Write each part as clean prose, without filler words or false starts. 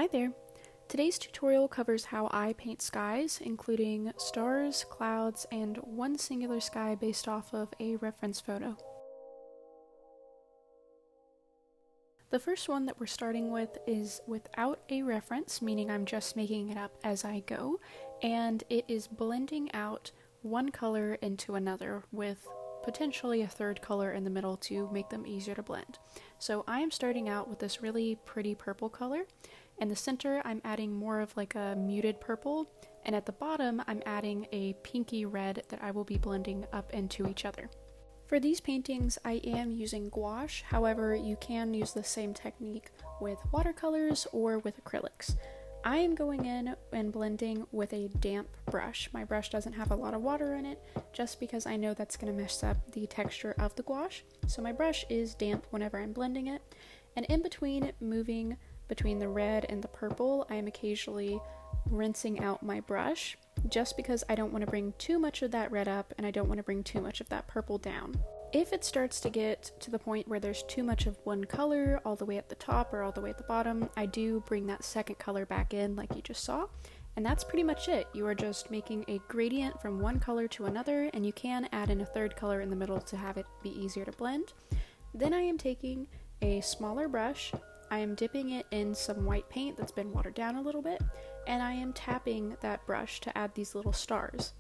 Hi there! Today's tutorial covers how I paint skies, including stars, clouds, and one singular sky based off of a reference photo. The first one that we're starting with is without a reference, meaning I'm just making it up as I go, and it is blending out one color into another with potentially a third color in the middle to make them easier to blend. So I am starting out with this really pretty purple color. In the center, I'm adding more of like a muted purple, and at the bottom, I'm adding a pinky red that I will be blending up into each other. For these paintings, I am using gouache, however, you can use the same technique with watercolors or with acrylics. I am going in and blending with a damp brush. My brush doesn't have a lot of water in it, just because I know that's going to mess up the texture of the gouache, so my brush is damp whenever I'm blending it, and in between moving between the red and the purple, I am occasionally rinsing out my brush, just because I don't want to bring too much of that red up and I don't want to bring too much of that purple down. If it starts to get to the point where there's too much of one color all the way at the top or all the way at the bottom, I do bring that second color back in like you just saw, and that's pretty much it. You are just making a gradient from one color to another, and you can add in a third color in the middle to have it be easier to blend. Then I am taking a smaller brush, I am dipping it in some white paint that's been watered down a little bit, and I am tapping that brush to add these little stars.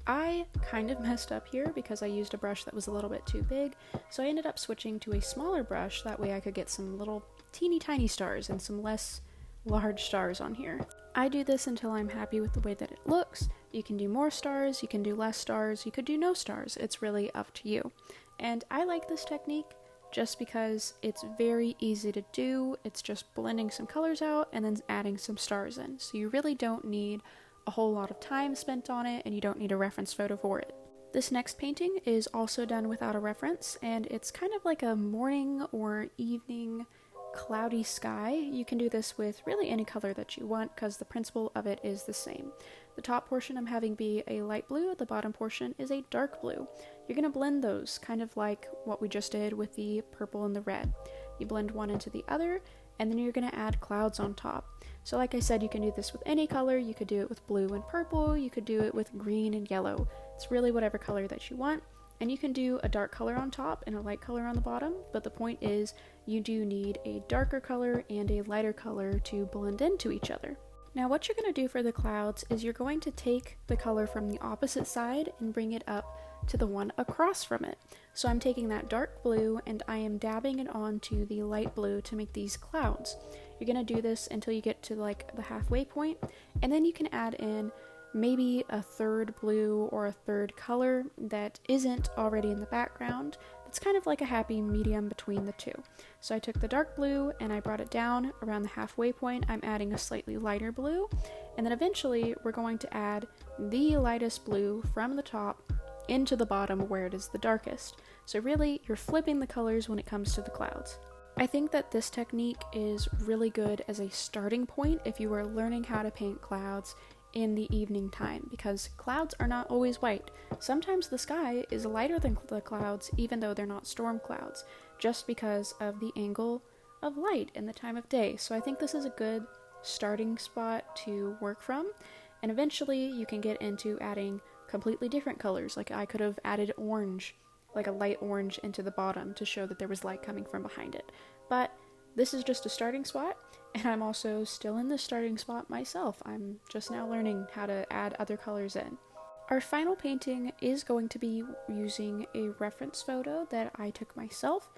I kind of messed up here because I used a brush that was a little bit too big, so I ended up switching to a smaller brush, that way I could get some little teeny tiny stars and some less large stars on here. I do this until I'm happy with the way that it looks. You can do more stars, you can do less stars, you could do no stars, it's really up to you. And I like this technique just because it's very easy to do. It's just blending some colors out and then adding some stars in. So you really don't need a whole lot of time spent on it, and you don't need a reference photo for it. This next painting is also done without a reference, and it's kind of like a morning or evening cloudy sky. You can do this with really any color that you want because the principle of it is the same. The top portion I'm having be a light blue, the bottom portion is a dark blue. You're going to blend those, kind of like what we just did with the purple and the red. You blend one into the other, and then you're going to add clouds on top. So like I said, you can do this with any color. You could do it with blue and purple, you could do it with green and yellow. It's really whatever color that you want. And you can do a dark color on top and a light color on the bottom, but the point is you do need a darker color and a lighter color to blend into each other. Now what you're going to do for the clouds is you're going to take the color from the opposite side and bring it up to the one across from it. So I'm taking that dark blue and I am dabbing it onto the light blue to make these clouds. You're going to do this until you get to like the halfway point, and then you can add in maybe a third blue or a third color that isn't already in the background. It's kind of like a happy medium between the two. So I took the dark blue and I brought it down around the halfway point. I'm adding a slightly lighter blue, and then eventually we're going to add the lightest blue from the top into the bottom where it is the darkest. So really, you're flipping the colors when it comes to the clouds. I think that this technique is really good as a starting point if you are learning how to paint clouds in the evening time, because clouds are not always white. Sometimes the sky is lighter than the clouds, even though they're not storm clouds, just because of the angle of light and the time of day. So I think this is a good starting spot to work from, and eventually you can get into adding completely different colors. Like I could have added orange, like a light orange into the bottom to show that there was light coming from behind it. But this is just a starting spot, and I'm also still in the starting spot myself. I'm just now learning how to add other colors in. Our final painting is going to be using a reference photo that I took myself,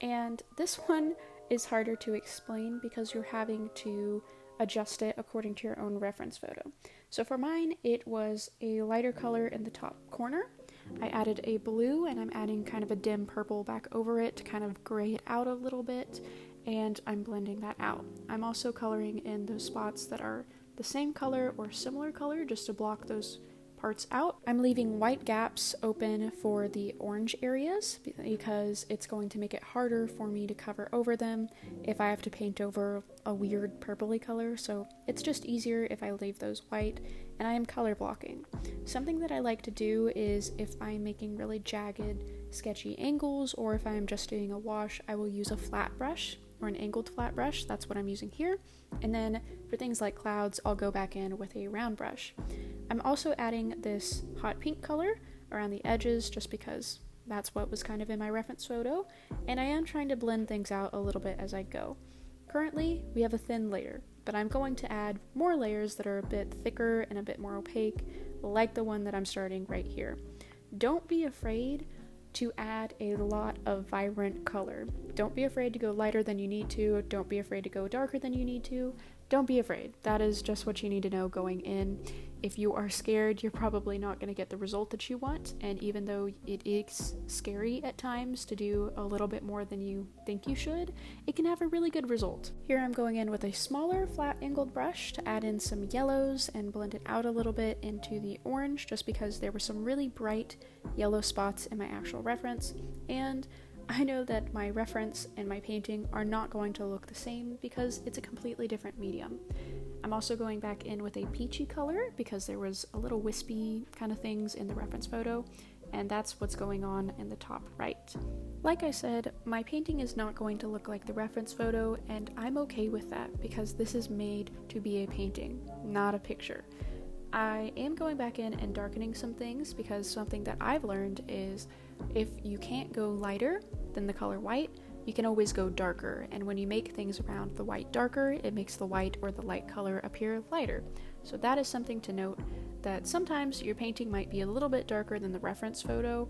and this one is harder to explain because you're having to adjust it according to your own reference photo. So for mine, it was a lighter color in the top corner. I added a blue, and I'm adding kind of a dim purple back over it to kind of gray it out a little bit, and I'm blending that out. I'm also coloring in those spots that are the same color or similar color just to block those parts out. I'm leaving white gaps open for the orange areas because it's going to make it harder for me to cover over them if I have to paint over a weird purpley color, so it's just easier if I leave those white, and I am color blocking. Something that I like to do is if I'm making really jagged, sketchy angles, or if I'm just doing a wash, I will use a flat brush. or an angled flat brush. That's what I'm using here. And then for things like clouds, I'll go back in with a round brush. I'm also adding this hot pink color around the edges just because that's what was kind of in my reference photo, and I am trying to blend things out a little bit as I go. Currently, we have a thin layer, but I'm going to add more layers that are a bit thicker and a bit more opaque, like the one that I'm starting right here. Don't be afraid to add a lot of vibrant color. Don't be afraid to go lighter than you need to. Don't be afraid to go darker than you need to. Don't be afraid. That is just what you need to know going in. If you are scared, you're probably not going to get the result that you want, and even though it is scary at times to do a little bit more than you think you should, it can have a really good result. Here I'm going in with a smaller flat angled brush to add in some yellows and blend it out a little bit into the orange, just because there were some really bright yellow spots in my actual reference, and I know that my reference and my painting are not going to look the same because it's a completely different medium. I'm also going back in with a peachy color because there was a little wispy kind of things in the reference photo, and that's what's going on in the top right. Like I said, my painting is not going to look like the reference photo, and I'm okay with that because this is made to be a painting, not a picture. I am going back in and darkening some things because something that I've learned is if you can't go lighter than the color white, you can always go darker, and when you make things around the white darker, it makes the white or the light color appear lighter. So that is something to note, that sometimes your painting might be a little bit darker than the reference photo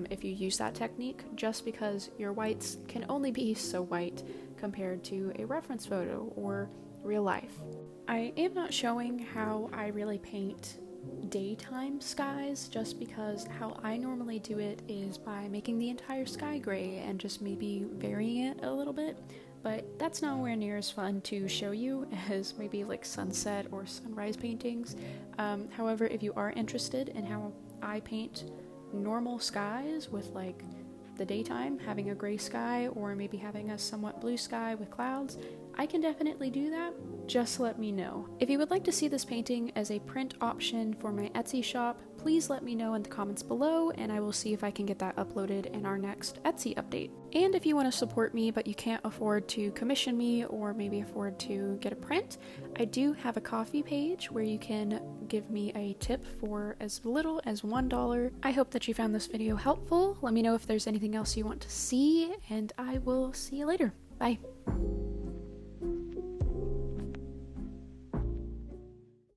if you use that technique, just because your whites can only be so white compared to a reference photo or real life. I am not showing how I really paint daytime skies just because how I normally do it is by making the entire sky gray and just maybe varying it a little bit, but that's nowhere near as fun to show you as maybe like sunset or sunrise paintings. However, if you are interested in how I paint normal skies with like the daytime, having a gray sky or maybe having a somewhat blue sky with clouds, I can definitely do that. Just let me know. If you would like to see this painting as a print option for my Etsy shop, please let me know in the comments below and I will see if I can get that uploaded in our next Etsy update. And if you want to support me but you can't afford to commission me or maybe afford to get a print, I do have a Ko-fi page where you can give me a tip for as little as $1. I hope that you found this video helpful. Let me know if there's anything else you want to see, and I will see you later. Bye.